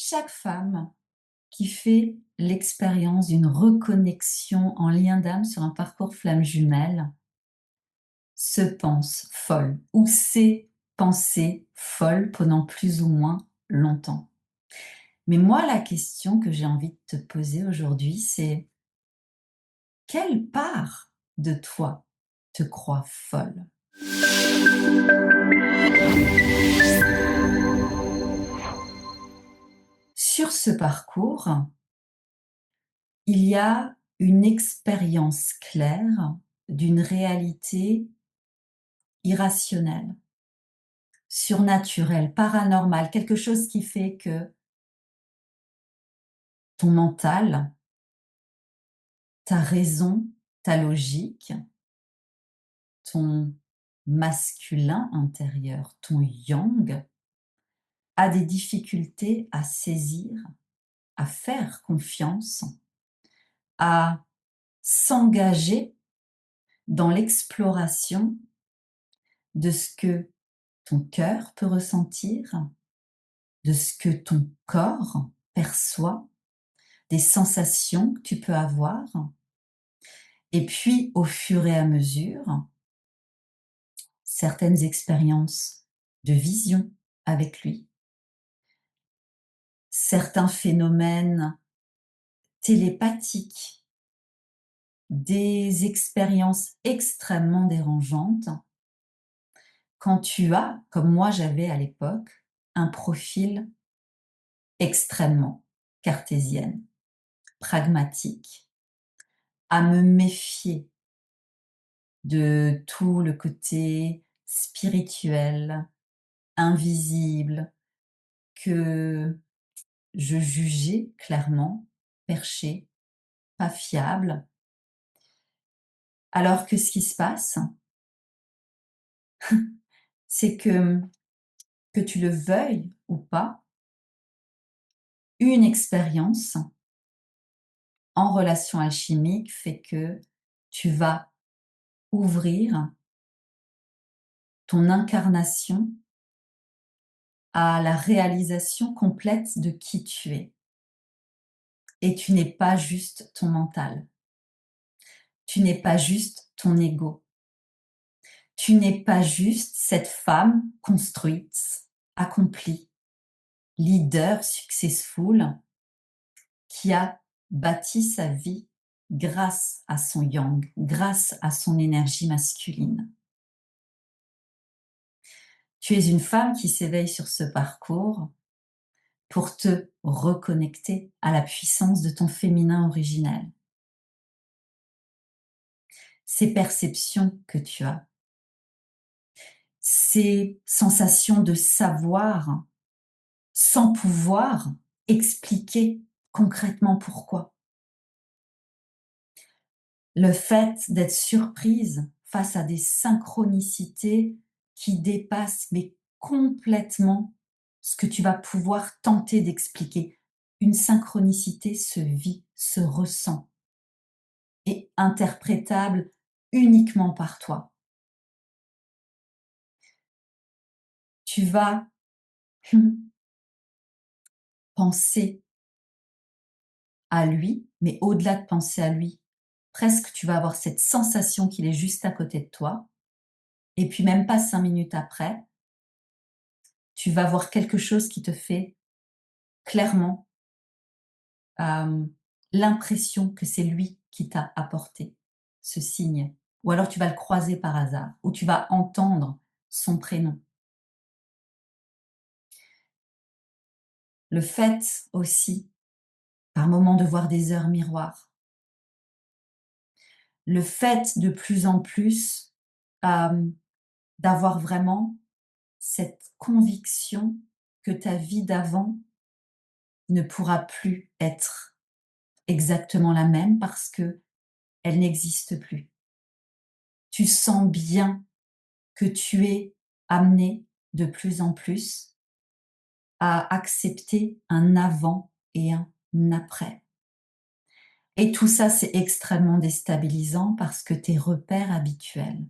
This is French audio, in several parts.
Chaque femme qui fait l'expérience d'une reconnexion en lien d'âme sur un parcours flamme jumelle se pense folle ou s'est pensée folle pendant plus ou moins longtemps. Mais moi, la question que j'ai envie de te poser aujourd'hui, c'est: quelle part de toi te croit folle? Sur ce parcours, il y a une expérience claire d'une réalité irrationnelle, surnaturelle, paranormale, quelque chose qui fait que ton mental, ta raison, ta logique, ton masculin intérieur, ton yang, a des difficultés à saisir, à faire confiance, à s'engager dans l'exploration de ce que ton cœur peut ressentir, de ce que ton corps perçoit, des sensations que tu peux avoir. Et puis, au fur et à mesure, certaines expériences de vision avec lui, certains phénomènes télépathiques, des expériences extrêmement dérangeantes, quand tu as, comme moi j'avais à l'époque, un profil extrêmement cartésienne, pragmatique, à me méfier de tout le côté spirituel, invisible, que je jugeais clairement perché, pas fiable. Alors que ce qui se passe, c'est que tu le veuilles ou pas, une expérience en relation alchimique fait que tu vas ouvrir ton incarnation à la réalisation complète de qui tu es. Et tu n'es pas juste ton mental. Tu n'es pas juste ton ego. Tu n'es pas juste cette femme construite, accomplie, leader successful qui a bâti sa vie grâce à son yang, grâce à son énergie masculine. Tu es une femme qui s'éveille sur ce parcours pour te reconnecter à la puissance de ton féminin originel. Ces perceptions que tu as, ces sensations de savoir sans pouvoir expliquer concrètement pourquoi. Le fait d'être surprise face à des synchronicités qui dépassent mais complètement ce que tu vas pouvoir tenter d'expliquer. Une synchronicité se vit, se ressent, est interprétable uniquement par toi. Tu vas penser à lui, mais au-delà de penser à lui, presque tu vas avoir cette sensation qu'il est juste à côté de toi, et puis même pas 5 minutes après, tu vas voir quelque chose qui te fait clairement l'impression que c'est lui qui t'a apporté ce signe. Ou alors tu vas le croiser par hasard, ou tu vas entendre son prénom. Le fait aussi, par moments, de voir des heures miroirs. Le fait de plus en plus d'avoir vraiment cette conviction que ta vie d'avant ne pourra plus être exactement la même parce que elle n'existe plus. Tu sens bien que tu es amené de plus en plus à accepter un avant et un après. Et tout ça, c'est extrêmement déstabilisant parce que tes repères habituels,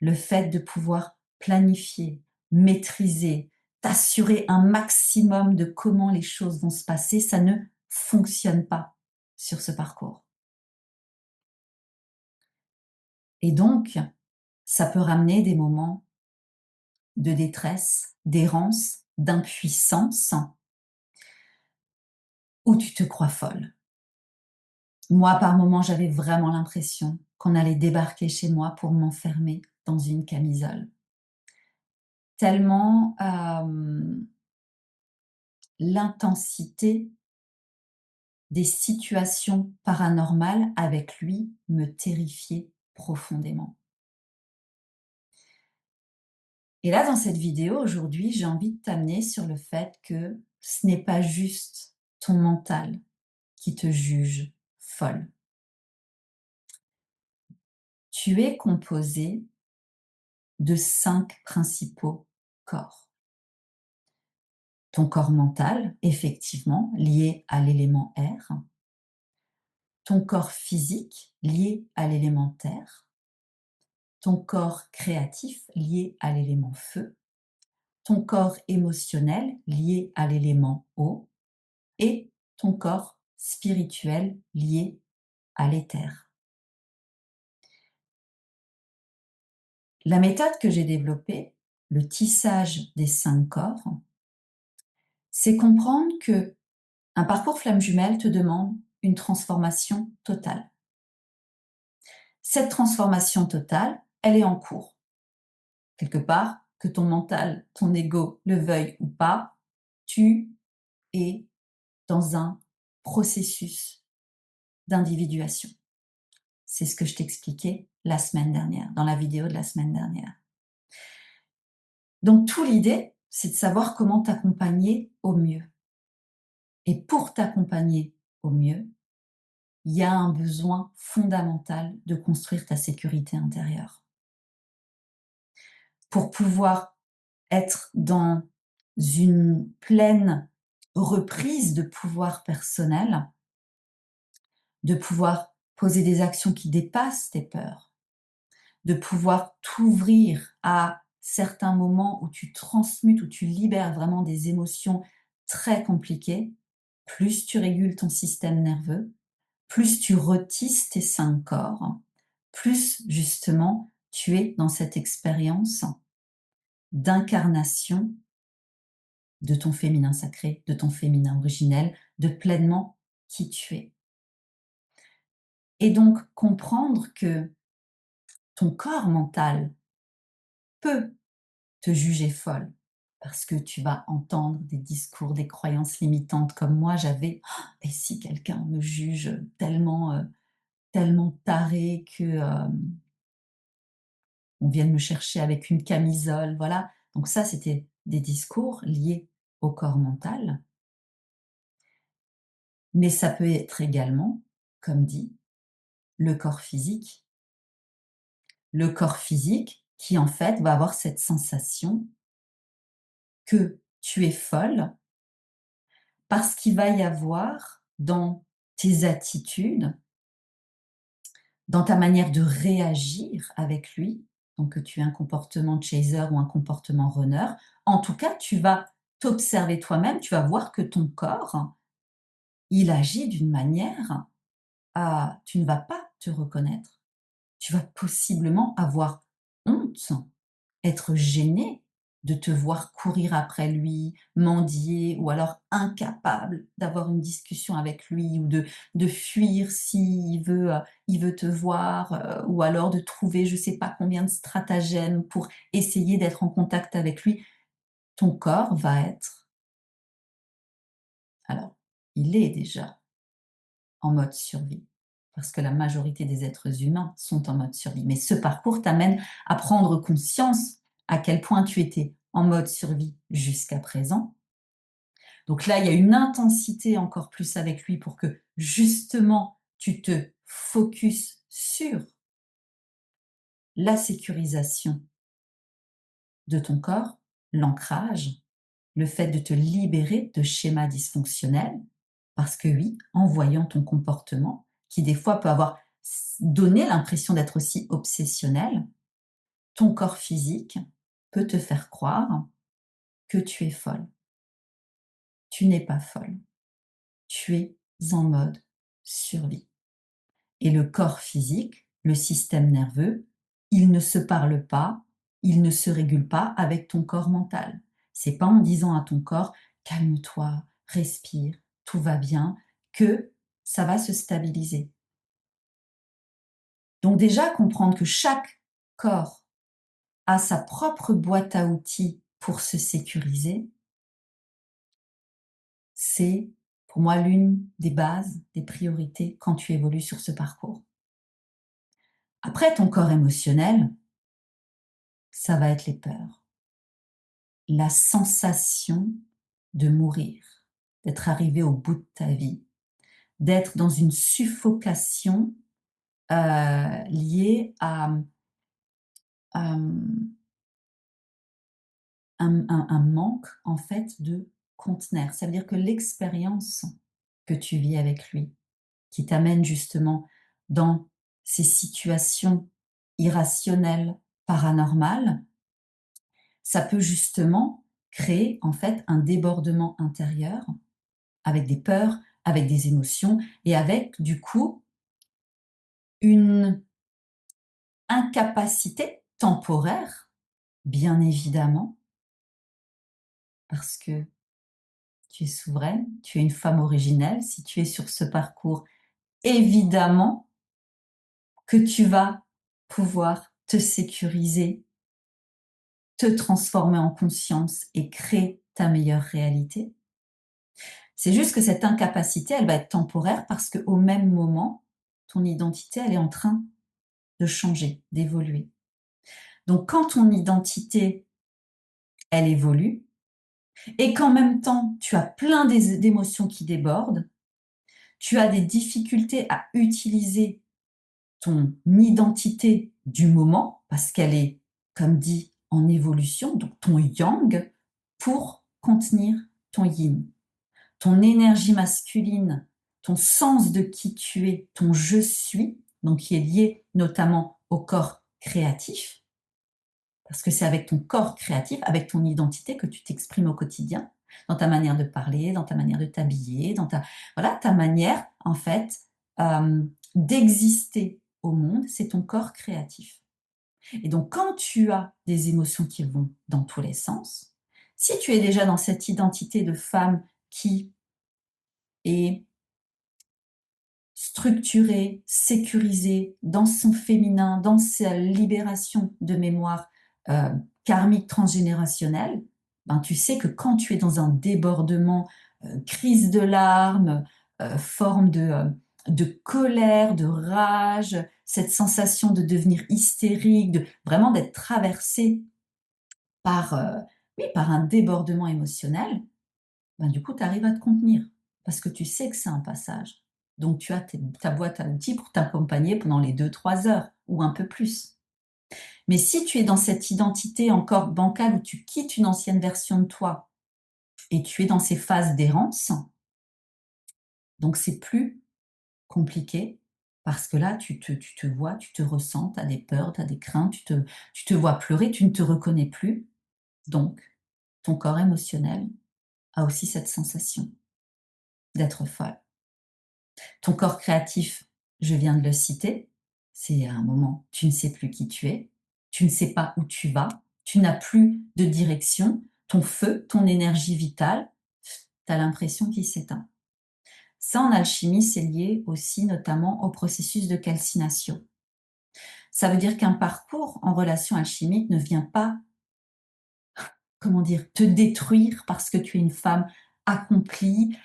le fait de pouvoir planifier, maîtriser, t'assurer un maximum de comment les choses vont se passer, ça ne fonctionne pas sur ce parcours. Et donc, ça peut ramener des moments de détresse, d'errance, d'impuissance, où tu te crois folle. Moi, par moments, j'avais vraiment l'impression qu'on allait débarquer chez moi pour m'enfermer dans une camisole. Tellement, l'intensité des situations paranormales avec lui me terrifiait profondément. Et là, dans cette vidéo, aujourd'hui, j'ai envie de t'amener sur le fait que ce n'est pas juste ton mental qui te juge folle. Tu es composé de 5 principaux corps. Ton corps mental, effectivement, lié à l'élément air. Ton corps physique, lié à l'élément terre. Ton corps créatif, lié à l'élément feu. Ton corps émotionnel, lié à l'élément eau. Et ton corps spirituel, lié à l'éther. La méthode que j'ai développée, le tissage des 5 corps, c'est comprendre que un parcours flamme jumelle te demande une transformation totale. Cette transformation totale, elle est en cours. Quelque part, que ton mental, ton ego le veuille ou pas, tu es dans un processus d'individuation. C'est ce que je t'expliquais la semaine dernière, dans la vidéo de la semaine dernière. Donc, toute l'idée, c'est de savoir comment t'accompagner au mieux. Et pour t'accompagner au mieux, il y a un besoin fondamental de construire ta sécurité intérieure. Pour pouvoir être dans une pleine reprise de pouvoir personnel, de pouvoir poser des actions qui dépassent tes peurs, de pouvoir t'ouvrir à certains moments où tu transmutes, où tu libères vraiment des émotions très compliquées, plus tu régules ton système nerveux, plus tu retisses tes 5 corps, plus justement tu es dans cette expérience d'incarnation de ton féminin sacré, de ton féminin originel, de pleinement qui tu es. Et donc comprendre que ton corps mental peut te juger folle parce que tu vas entendre des discours, des croyances limitantes comme moi j'avais. «Ah, et si quelqu'un me juge tellement, tellement tarée que, on vienne me chercher avec une camisole», voilà. Donc ça, c'était des discours liés au corps mental. Mais ça peut être également, comme dit, le corps physique. Le corps physique qui, en fait, va avoir cette sensation que tu es folle parce qu'il va y avoir dans tes attitudes, dans ta manière de réagir avec lui, donc que tu aies un comportement chaser ou un comportement runner, en tout cas, tu vas t'observer toi-même, tu vas voir que ton corps, il agit d'une manière à tu ne vas pas te reconnaître. Tu vas possiblement avoir honte, être gêné de te voir courir après lui, mendier ou alors incapable d'avoir une discussion avec lui ou de fuir il veut te voir, ou alors de trouver je ne sais pas combien de stratagèmes pour essayer d'être en contact avec lui. Ton corps va être alors, il est déjà en mode survie, parce que la majorité des êtres humains sont en mode survie. Mais ce parcours t'amène à prendre conscience à quel point tu étais en mode survie jusqu'à présent. Donc là, il y a une intensité encore plus avec lui pour que justement tu te focuses sur la sécurisation de ton corps, l'ancrage, le fait de te libérer de schémas dysfonctionnels, parce que oui, en voyant ton comportement, qui des fois peut avoir donné l'impression d'être aussi obsessionnel, ton corps physique peut te faire croire que tu es folle. Tu n'es pas folle. Tu es en mode survie. Et le corps physique, le système nerveux, il ne se parle pas, il ne se régule pas avec ton corps mental. C'est pas en disant à ton corps calme-toi, respire, tout va bien, que ça va se stabiliser. Donc déjà comprendre que chaque corps a sa propre boîte à outils pour se sécuriser, c'est pour moi l'une des bases, des priorités quand tu évolues sur ce parcours. Après, ton corps émotionnel, ça va être les peurs, la sensation de mourir, d'être arrivé au bout de ta vie, d'être dans une suffocation liée à un manque en fait de conteneur. Ça veut dire que l'expérience que tu vis avec lui, qui t'amène justement dans ces situations irrationnelles, paranormales, ça peut justement créer en fait un débordement intérieur avec des peurs, avec des émotions et avec du coup une incapacité temporaire, bien évidemment, parce que tu es souveraine, tu es une femme originelle. Si tu es sur ce parcours, évidemment que tu vas pouvoir te sécuriser, te transformer en conscience et créer ta meilleure réalité. C'est juste que cette incapacité, elle va être temporaire parce qu'au même moment, ton identité, elle est en train de changer, d'évoluer. Donc quand ton identité, elle évolue, et qu'en même temps, tu as plein d'émotions qui débordent, tu as des difficultés à utiliser ton identité du moment, parce qu'elle est, comme dit, en évolution, donc ton yang, pour contenir ton yin. Ton énergie masculine, ton sens de qui tu es, ton je suis, donc qui est lié notamment au corps créatif, parce que c'est avec ton corps créatif, avec ton identité que tu t'exprimes au quotidien, dans ta manière de parler, dans ta manière de t'habiller, dans ta manière, en fait, d'exister au monde, c'est ton corps créatif. Et donc, quand tu as des émotions qui vont dans tous les sens, si tu es déjà dans cette identité de femme qui est structurée, sécurisée dans son féminin, dans sa libération de mémoire karmique transgénérationnelle, ben, tu sais que quand tu es dans un débordement, crise de larmes, forme de colère, de rage, cette sensation de devenir hystérique, de vraiment d'être traversée par, oui, par un débordement émotionnel, ben, du coup, tu arrives à te contenir parce que tu sais que c'est un passage. Donc, tu as ta boîte à outils pour t'accompagner pendant les 2-3 heures ou un peu plus. Mais si tu es dans cette identité encore bancale où tu quittes une ancienne version de toi et tu es dans ces phases d'errance, donc c'est plus compliqué parce que là, tu te vois, tu te ressens, tu as des peurs, tu as des craintes, tu te vois pleurer, tu ne te reconnais plus. Donc, ton corps émotionnel a aussi cette sensation d'être folle. Ton corps créatif, je viens de le citer, c'est à un moment, tu ne sais plus qui tu es, tu ne sais pas où tu vas, tu n'as plus de direction, ton feu, ton énergie vitale, tu as l'impression qu'il s'éteint. Ça, en alchimie, c'est lié aussi notamment au processus de calcination. Ça veut dire qu'un parcours en relation alchimique ne vient pas, comment dire, te détruire parce que tu es une femme accomplie,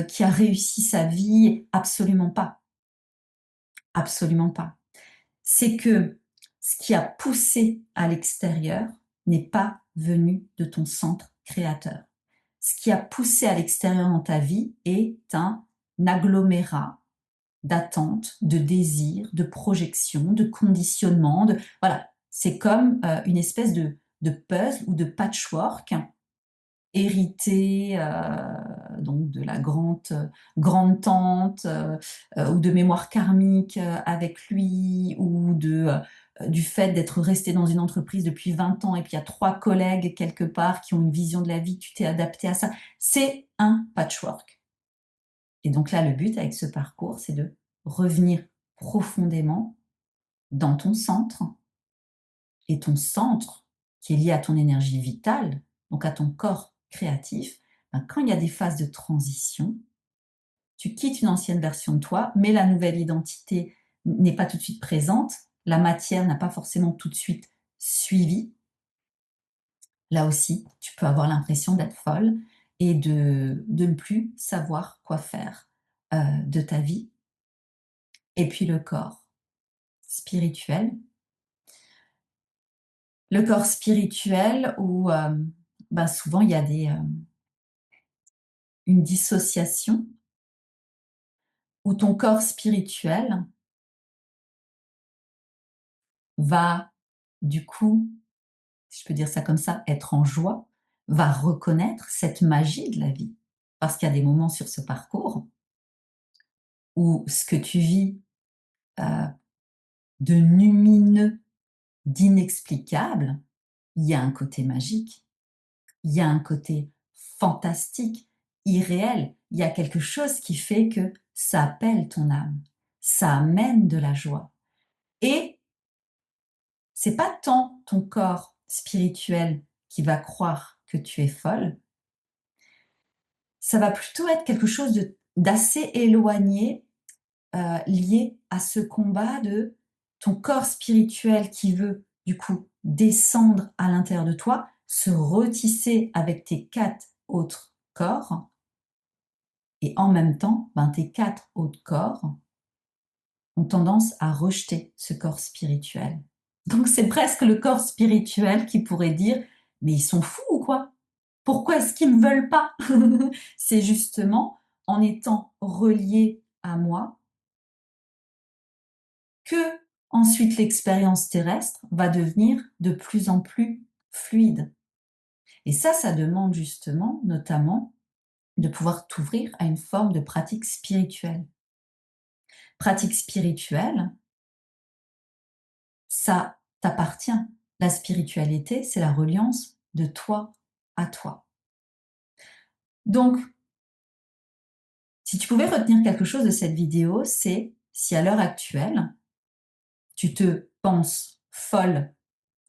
qui a réussi sa vie. Absolument pas. Absolument pas. C'est que ce qui a poussé à l'extérieur n'est pas venu de ton centre créateur. Ce qui a poussé à l'extérieur dans ta vie est un agglomérat d'attentes, de désirs, de projections, de conditionnements. Voilà, c'est comme une espèce de puzzle ou de patchwork hérité donc de la grande tante ou de mémoire karmique avec lui ou de du fait d'être resté dans une entreprise depuis 20 ans et puis il y a 3 collègues quelque part qui ont une vision de la vie, tu t'es adapté à ça. C'est un patchwork. Et donc là, le but avec ce parcours, c'est de revenir profondément dans ton centre. Et ton centre, qui est lié à ton énergie vitale, donc à ton corps créatif, ben, quand il y a des phases de transition, tu quittes une ancienne version de toi, mais la nouvelle identité n'est pas tout de suite présente, la matière n'a pas forcément tout de suite suivi. Là aussi, tu peux avoir l'impression d'être folle et de ne plus savoir quoi faire de ta vie. Et puis le corps spirituel. Le corps spirituel où ben souvent il y a une dissociation, où ton corps spirituel va, du coup, si je peux dire ça comme ça, être en joie, va reconnaître cette magie de la vie. Parce qu'il y a des moments sur ce parcours où ce que tu vis euh, de lumineux, d'inexplicable, il y a un côté magique, il y a un côté fantastique, irréel. Il y a quelque chose qui fait que ça appelle ton âme, ça amène de la joie. Et c'est pas tant ton corps spirituel qui va croire que tu es folle, ça va plutôt être quelque chose d'assez éloigné, lié à ce combat de ton corps spirituel qui veut, du coup, descendre à l'intérieur de toi, se retisser avec tes 4 autres corps et en même temps, ben, tes 4 autres corps ont tendance à rejeter ce corps spirituel. Donc c'est presque le corps spirituel qui pourrait dire: «Mais ils sont fous ou quoi? Pourquoi est-ce qu'ils me veulent pas?» C'est justement en étant relié à moi que ensuite l'expérience terrestre va devenir de plus en plus fluide. Et ça demande justement, notamment, de pouvoir t'ouvrir à une forme de pratique spirituelle. Pratique spirituelle, ça t'appartient. La spiritualité, c'est la reliance de toi à toi. Donc, si tu pouvais retenir quelque chose de cette vidéo, c'est si à l'heure actuelle, tu te penses folle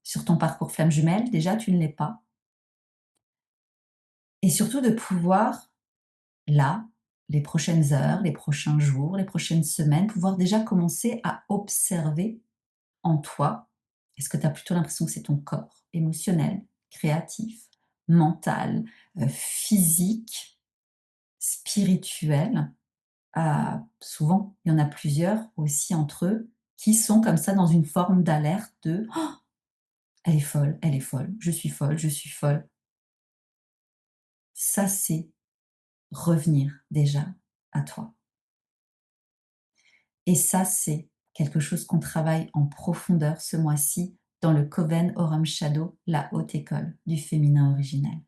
sur ton parcours flamme jumelle, déjà tu ne l'es pas, et surtout de pouvoir, là, les prochaines heures, les prochains jours, les prochaines semaines, pouvoir déjà commencer à observer en toi. Est-ce que tu as plutôt l'impression que c'est ton corps émotionnel, créatif, mental, physique, spirituel? Souvent, il y en a plusieurs aussi entre eux qui sont comme ça dans une forme d'alerte de «Oh, elle est folle, je suis folle». Ça, c'est revenir déjà à toi. Et ça, c'est quelque chose qu'on travaille en profondeur ce mois-ci dans le Coven Aurum Shadow, la haute école du féminin originel.